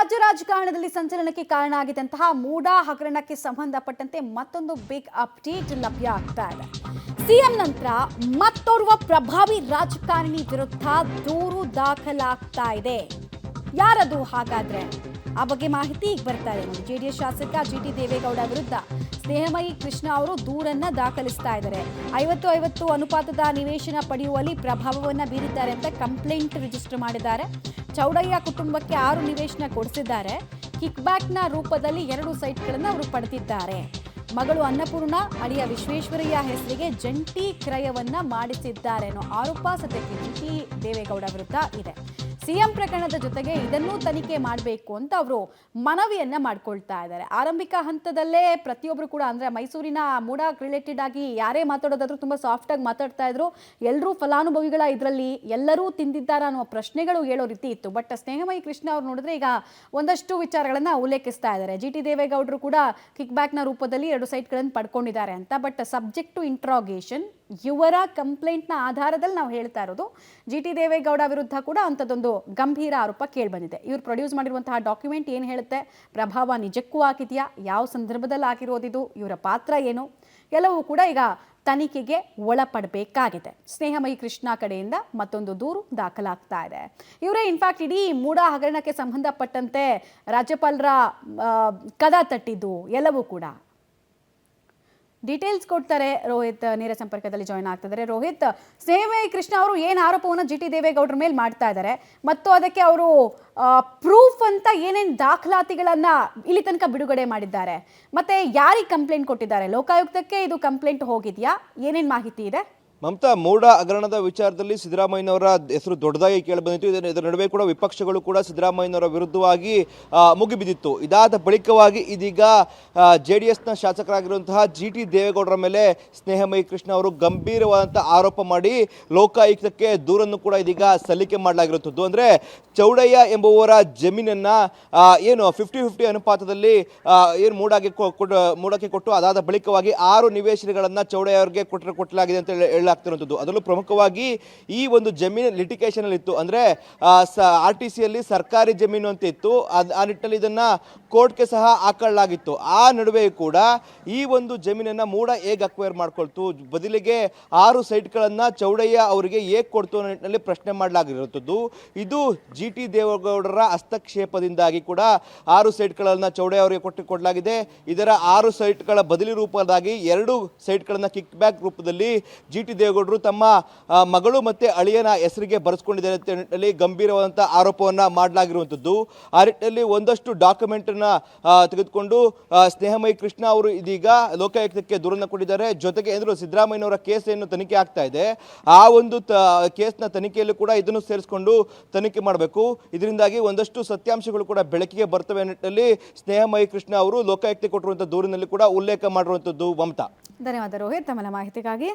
ರಾಜ್ಯ ರಾಜಕಾರಣದಲ್ಲಿ ಸಂಚಲನಕ್ಕೆ ಕಾರಣ ಆಗಿದ್ದಂತಹ ಮೂಡಾ ಹಗರಣಕ್ಕೆ ಸಂಬಂಧಪಟ್ಟಂತೆ ಮತ್ತೊಂದು ಬಿಗ್ ಅಪ್ಡೇಟ್ ಲಭ್ಯ ಆಗ್ತಾ ಇದೆ. ಸಿಎಂ ನಂತರ ಮತ್ತೋರ್ವ ಪ್ರಭಾವಿ ರಾಜಕಾರಣಿ ವಿರುದ್ಧ ದೂರು ದಾಖಲಾಗ್ತಾ ಇದೆ. ಯಾರದು ಹಾಗಾದ್ರೆ? ಆ ಬಗ್ಗೆ ಮಾಹಿತಿ ಈಗ ಬರ್ತಾ ಇದೆ. ಜೆಡಿಎಸ್ ಶಾಸಕ ಜಿಟಿ ದೇವೇಗೌಡ ವಿರುದ್ಧ ಸ್ನೇಹಮಯಿ ಕೃಷ್ಣ ಅವರು ದೂರನ್ನ ದಾಖಲಿಸ್ತಾ ಇದ್ದಾರೆ. 50-50 ಅನುಪಾತದ ನಿವೇಶನ ಪಡೆಯುವಲ್ಲಿ ಪ್ರಭಾವವನ್ನ ಬೀರಿದ್ದಾರೆ ಅಂತ ಕಂಪ್ಲೇಂಟ್ ರಿಜಿಸ್ಟರ್ ಮಾಡಿದ್ದಾರೆ. ಚೌಡಯ್ಯ ಕುಟುಂಬಕ್ಕೆ 6 ನಿವೇಶನ ಕೊಡಿಸಿದ್ದಾರೆ. ಕಿಕ್ ಬ್ಯಾಕ್ನ ರೂಪದಲ್ಲಿ 2 ಸೈಟ್ಗಳನ್ನು ಅವರು ಪಡೆದಿದ್ದಾರೆ. ಮಗಳು ಅನ್ನಪೂರ್ಣ, ಅಳಿಯ ವಿಶ್ವೇಶ್ವರಯ್ಯ ಹೆಸರಿಗೆ ಜಂಟಿ ಕ್ರಯವನ್ನ ಮಾಡಿಸಿದ್ದಾರೆ ಅನ್ನೋ ಆರೋಪ ಸದ್ಯಕ್ಕೆ ಜಿಟಿ ದೇವೇಗೌಡ ವಿರುದ್ಧ ಇದೆ. ಸಿಎಂ ಪ್ರಕರಣದ ಜೊತೆಗೆ ಇದನ್ನೂ ತನಿಖೆ ಮಾಡಬೇಕು ಅಂತ ಅವರು ಮನವಿಯನ್ನ ಮಾಡ್ಕೊಳ್ತಾ ಇದ್ದಾರೆ. ಆರಂಭಿಕ ಹಂತದಲ್ಲೇ ಪ್ರತಿಯೊಬ್ಬರು ಕೂಡ ಅಂದ್ರೆ ಮೈಸೂರಿನ ಮೂಡಾ ರಿಲೇಟೆಡ್ ಆಗಿ ಯಾರೇ ಮಾತಾಡೋದಾದ್ರೂ ತುಂಬಾ ಸಾಫ್ಟ್ ಆಗಿ ಮಾತಾಡ್ತಾ ಇದ್ರು. ಎಲ್ಲರೂ ಫಲಾನುಭವಿಗಳ ಇದರಲ್ಲಿ ಎಲ್ಲರೂ ತಿಂದಿದ್ದಾರ ಅನ್ನೋ ಪ್ರಶ್ನೆಗಳು ಹೇಳೋ ರೀತಿ ಇತ್ತು. ಬಟ್ ಸ್ನೇಹಮಯಿ ಕೃಷ್ಣ ಅವ್ರು ನೋಡಿದ್ರೆ ಈಗ ಒಂದಷ್ಟು ವಿಚಾರಗಳನ್ನ ಉಲ್ಲೇಖಿಸ್ತಾ ಇದ್ದಾರೆ. ಜಿಟಿ ದೇವೇಗೌಡರು ಕೂಡ ಕಿಕ್ ಬ್ಯಾಕ್ನ ರೂಪದಲ್ಲಿ 2 ಸೈಟ್ಗಳನ್ನು ಪಡ್ಕೊಂಡಿದ್ದಾರೆ ಅಂತ. ಬಟ್ ಸಬ್ಜೆಕ್ಟ್ ಟು ಇಂಟ್ರಾಗೇಷನ್ ಇವರ ಕಂಪ್ಲೇಂಟ್ನ ಆಧಾರದಲ್ಲಿ ನಾವು ಹೇಳ್ತಾ ಇರೋದು. ಜಿಟಿ ದೇವೇಗೌಡ ವಿರುದ್ಧ ಕೂಡ ಅಂಥದ್ದೊಂದು ಗಂಭೀರ ಆರೋಪ ಕೇಳಿಬಂದಿದೆ. ಇವ್ರು ಪ್ರೊಡ್ಯೂಸ್ ಮಾಡಿರುವಂತಹ ಡಾಕ್ಯುಮೆಂಟ್ ಏನು ಹೇಳುತ್ತೆ, ಪ್ರಭಾವ ನಿಜಕ್ಕೂ ಆಗಿದೆಯಾ, ಯಾವ ಸಂದರ್ಭದಲ್ಲಿ ಆಗಿರೋದಿದು, ಇವರ ಪಾತ್ರ ಏನು, ಎಲ್ಲವೂ ಕೂಡ ಈಗ ತನಿಖೆಗೆ ಒಳಪಡಬೇಕಾಗಿದೆ. ಸ್ನೇಹಮಯಿ ಕೃಷ್ಣ ಕಡೆಯಿಂದ ಮತ್ತೊಂದು ದೂರು ದಾಖಲಾಗ್ತಾ ಇದೆ. ಇವರೇ ಇನ್ಫ್ಯಾಕ್ಟ್ ಇಡೀ ಮೂಡಾ ಹಗರಣಕ್ಕೆ ಸಂಬಂಧಪಟ್ಟಂತೆ ರಾಜ್ಯಪಾಲರ ಕದ ತಟ್ಟಿದ್ದು ಎಲ್ಲವೂ ಕೂಡ ಡೀಟೇಲ್ಸ್ ಕೊಡ್ತಾರೆ. ರೋಹಿತ್ ನೇರ ಸಂಪರ್ಕದಲ್ಲಿ ಜಾಯ್ನ್ ಆಗ್ತಿದ್ದಾರೆ. ರೋಹಿತ್, ಸ್ನೇಹಮಯಿ ಕೃಷ್ಣ ಅವರು ಏನು ಆರೋಪವನ್ನು ಜಿಟಿ ದೇವೇಗೌಡರ ಮೇಲೆ ಮಾಡ್ತಾ ಇದ್ದಾರೆ ಮತ್ತು ಅದಕ್ಕೆ ಅವರು ಪ್ರೂಫ್ ಅಂತ ಏನೇನು ದಾಖಲಾತಿಗಳನ್ನ ಇಲ್ಲಿ ತನಕ ಬಿಡುಗಡೆ ಮಾಡಿದ್ದಾರೆ, ಮತ್ತೆ ಯಾರಿಗೆ ಕಂಪ್ಲೇಂಟ್ ಕೊಟ್ಟಿದ್ದಾರೆ, ಲೋಕಾಯುಕ್ತಕ್ಕೆ ಇದು ಕಂಪ್ಲೇಂಟ್ ಹೋಗಿದೆಯಾ, ಏನೇನು ಮಾಹಿತಿ ಇದೆ? ಮಮತಾ, ಮೂಡಾ ಹಗರಣದ ವಿಚಾರದಲ್ಲಿ ಸಿದ್ದರಾಮಯ್ಯನವರ ಹೆಸರು ದೊಡ್ಡದಾಗಿ ಕೇಳಿಬಂದಿತ್ತು. ಇದರ ನಡುವೆ ಕೂಡ ವಿಪಕ್ಷಗಳು ಕೂಡ ಸಿದ್ದರಾಮಯ್ಯನವರ ವಿರುದ್ಧವಾಗಿ ಮುಗಿಬಿದ್ದಿತ್ತು. ಇದಾದ ಬಳಿಕವಾಗಿ ಇದೀಗ JDSನ ಶಾಸಕರಾಗಿರುವಂತಹ ಜಿಟಿ ದೇವೇಗೌಡರ ಮೇಲೆ ಸ್ನೇಹಮಯಿ ಕೃಷ್ಣ ಅವರು ಗಂಭೀರವಾದಂಥ ಆರೋಪ ಮಾಡಿ ಲೋಕಾಯುಕ್ತಕ್ಕೆ ದೂರನ್ನು ಕೂಡ ಇದೀಗ ಸಲ್ಲಿಕೆ ಮಾಡಲಾಗಿರುತ್ತದೆ. ಅಂದರೆ ಚೌಡಯ್ಯ ಎಂಬುವರ ಜಮೀನನ್ನು ಏನು 50-50 ಅನುಪಾತದಲ್ಲಿ ಏನು ಮೂಡಾಕ್ಕೆ ಕೊಟ್ಟು ಅದಾದ ಬಳಿಕವಾಗಿ 6 ನಿವೇಶನಗಳನ್ನು ಚೌಡಯ್ಯ ಅವರಿಗೆ ಕೊಟ್ಟಲಾಗಿದೆ ಅಂತ ಹೇಳಲಾಗ್ತಿರುವಂಥದ್ದು. ಅದರಲ್ಲೂ ಪ್ರಮುಖವಾಗಿ ಈ ಒಂದು ಜಮೀನು ಲಿಟಿಗೇಷನ್ ಅಲ್ಲಿ ಇತ್ತು. ಅಂದರೆ RTCಯಲ್ಲಿ ಸರ್ಕಾರಿ ಜಮೀನು ಅಂತ ಇತ್ತು. ಆ ನಿಟ್ಟಿನಲ್ಲಿ ಇದನ್ನು ಕೋರ್ಟ್ಗೆ ಸಹ ಹಾಕೊಳ್ಳಲಾಗಿತ್ತು. ಆ ನಡುವೆ ಕೂಡ ಈ ಒಂದು ಜಮೀನನ್ನು ಮೂಡಾ ಹೇಗೆ ಅಕ್ವೈರ್ ಮಾಡ್ಕೊಳ್ತು, ಬದಲಿಗೆ 6 ಸೈಟ್ಗಳನ್ನು ಚೌಡಯ್ಯ ಅವರಿಗೆ ಹೇಗೆ ಕೊಡ್ತು ಅನ್ನೋ ನಿಟ್ಟಿನಲ್ಲಿ ಪ್ರಶ್ನೆ ಮಾಡಲಾಗಿರುವಂಥದ್ದು. ಇದು ಜಿಟಿ ದೇವೇಗೌಡರ ಹಸ್ತಕ್ಷೇಪದಿಂದಾಗಿ ಕೂಡ 6 ಸೈಟ್ಗಳನ್ನು ಚೌಡಯ್ಯ ಅವರಿಗೆ ಕೊಡಲಾಗಿದೆ. ಇದರ 6 ಸೈಟ್ಗಳ ಬದಲಿ ರೂಪದಾಗಿ 2 ಸೈಟ್ಗಳನ್ನು ಕಿಕ್ ಬ್ಯಾಕ್ ರೂಪದಲ್ಲಿ ಜಿಟಿ ದೇವೇಗೌಡರು ತಮ್ಮ ಮಗಳು ಮತ್ತು ಅಳಿಯನ ಹೆಸರಿಗೆ ಬರೆಸ್ಕೊಂಡಿದ್ದಾರೆ ಅಂತ ನಿಟ್ಟಿನಲ್ಲಿ ಗಂಭೀರವಾದಂಥ ಆರೋಪವನ್ನು ಮಾಡಲಾಗಿರುವಂಥದ್ದು. ಆ ನಿಟ್ಟಿನಲ್ಲಿ ಒಂದಷ್ಟು ಡಾಕ್ಯುಮೆಂಟನ್ನು ತೆಗೆದುಕೊಂಡು ಸ್ನೇಹಮಯಿ ಕೃಷ್ಣ ಅವರು ಇದೀಗ ಲೋಕಾಯುಕ್ತಕ್ಕೆ ದೂರನ್ನು ಕೊಟ್ಟಿದ್ದಾರೆ. ಜೊತೆಗೆ ಎಂದರು ಸಿದ್ದರಾಮಯ್ಯನವರ ಕೇಸ್ ಏನು ತನಿಖೆ ಆಗ್ತಾ ಇದೆ, ಆ ಒಂದು ಕೇಸ್ನ ತನಿಖೆಯಲ್ಲೂ ಕೂಡ ಇದನ್ನು ಸೇರಿಸಿಕೊಂಡು ತನಿಖೆ ಮಾಡಬೇಕು. ಇದರಿಂದಾಗಿ ಒಂದಷ್ಟು ಸತ್ಯಾಂಶಗಳು ಕೂಡ ಬೆಳಕಿಗೆ ಬರ್ತವೆ ನಿಟ್ಟಿನಲ್ಲಿ ಸ್ನೇಹಮಯಿ ಕೃಷ್ಣ ಅವರು ಲೋಕಾಯುಕ್ತಕ್ಕೆ ಕೊಟ್ಟಿರುವಂಥ ದೂರಿನಲ್ಲಿ ಕೂಡ ಉಲ್ಲೇಖ ಮಾಡಿರುವಂಥದ್ದು. ಮಮತಾ, ಧನ್ಯವಾದ ರೋಹಿತ್ ತಮ್ಮ ಮಾಹಿತಿಗಾಗಿ.